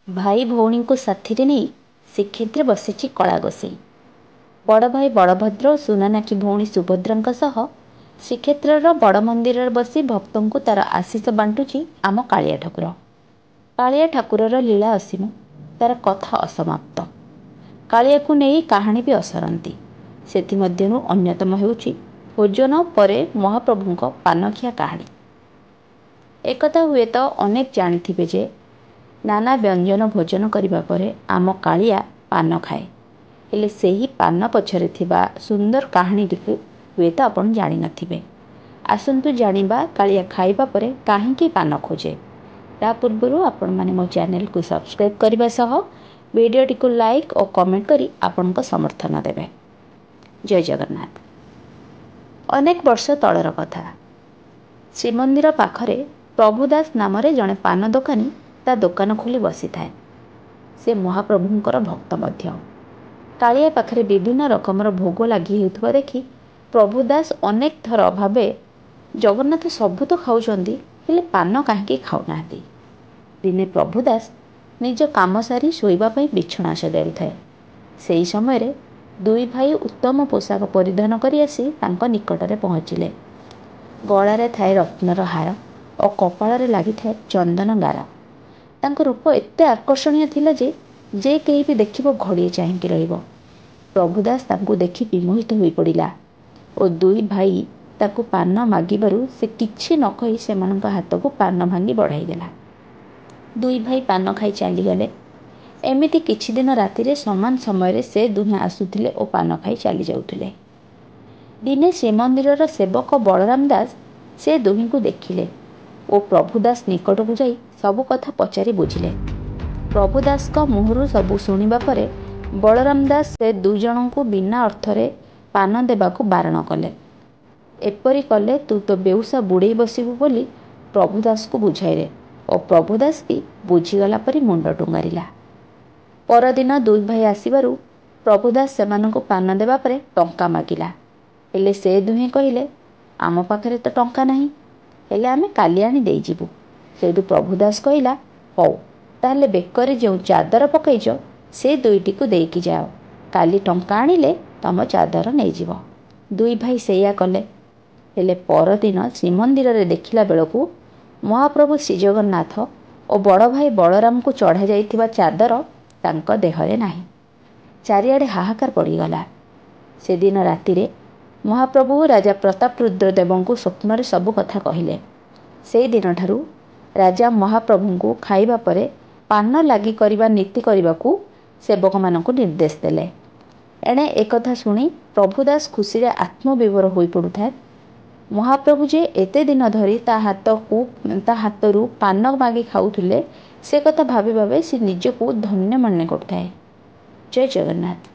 भाई भौणी को साथी रे नहीं श्रीक्षेत्र बसी कला गोसेई। बड़ भाई बलभद्र और सुनानाखी भौणी सुभद्रा सह श्रीक्षेत्र बड़ मंदिर बसी भक्त को तार आशीष बांटुची आम कालिया ठाकुर। कालिया ठाकुर लीला असीम, तार कथा असमाप्त। कालिया को नहीं कहानी भी असरती। सेमध्यु अन्यतम होउची भोजन परे महाप्रभु पानखिया कहानी। एकथा हुए तो अनेक जानिथिबे जे नाना व्यंजन भोजन करने पर आम कालिया पान खाए, हेले सेही पान पछरे थिबा सुंदर कहानीटी हुए तो आपण जानि नथिबे। आसंतु जानिबा कालिया खाइबा परे काहींकी पान खोजे। ता पूर्वरु आपण माने मो चैनल को सब्सक्राइब करबा सह वीडियोटी को लाइक और कमेंट करी आपनका समर्थन देबे। जय जगन्नाथ। अनेक वर्ष तळर कथा। श्रीमंदिर पाखरे प्रभुदास नाम जड़े पान दोकानी ता दोकान खोली बसी थाए। से महाप्रभुंकर भक्त मध्य। कालिया पाखरे विभिन्न रकमर भोग लगी होता देखी प्रभुदास अनेक थर भावे जगन्नाथ सबू तो खाऊंती हेले पान कहीं खाऊना। दिने प्रभुदास निज काम सारी शोइबापी बिछଣା सजाऊ थाए। से समय दुई भाई उत्तम पोशाक परिधान करी आसी तांको निकटरे पहुँचिले। गलारे थाए रत्नर हार और कपाଳରେ लागिଥାଏ चंदन गारा। तांको रूप एते आकर्षणीय थिला जे केही भी देखिबो घड़िए चाहिकी रहिबो। प्रभुदास तांको देखि विमोहित होई पड़िला और दुई भाई तांको पान मागिबारु से किछि न कहि सेमानक हाथको पान भांगी बढ़ाई देला। दुई भाई पान खाई चलीगले। एमिति किछि दिन रातिरे समान समय से दुहें आसुथिले और पान खाई चली जाउथिले। दिने श्रीमंदिरर सेवक बलराम दास से दुहीं को देखिले और प्रभुदास निकट को जाई सबु कथा पचारि बुझिले। प्रभुदास का मुहरु सबु शुणिबा परे बलराम दास से दुई जन को बिना अर्थरे पान देबाकू बारण कले। एपरी कले तू तो बेउसा बुड़े बसिबु बोली प्रभुदास को बुझाइले और प्रभुदास भी बुझीगला परी मुंड टुंगारिला। परदिन दुई भाई आसिबारु प्रभुदास सेमानंको पान देबा परे टंका मागिला। हेले से दुहें कहिले आम पाखरे तो टंका नहीं, हेले आमे काली आनी देई जिबु। सेठु प्रभुदास कहिला हौ ताहले बेकरे जो चादर पकईच से दुईटी को देकी जाओ, काली टंका आनिले तम चादर नहीं जीव। दुई भाई सेया कले। हेले परदिन श्रीमंदिर रे देखिला बेलकू महाप्रभु श्रीजगन्नाथ और बड़ भाई बलराम को चढ़ा जाइथिबा चादर तांको देहरे नाही। चारिआडे हाहाकार पड़ीगला। से दिन रातिरे महाप्रभु राजा प्रतापरुद्र देव को स्वप्न सबु कथा कहले। से दिन ठारू राजा महाप्रभु को खाइबा परे पान लगी करिबा नीति करबाकू सेवक मानकू निर्देश देले। एणे एकथा शुणी प्रभुदास खुशी रे आत्मविभोर होई पड़ुଥାଏ। महाप्रभु जे एते दिन धरी ता हाथरू पान मागी खाऊथिले से कथा भाबी भाबे से निजको धन्य मने करथाए। जय जगन्नाथ।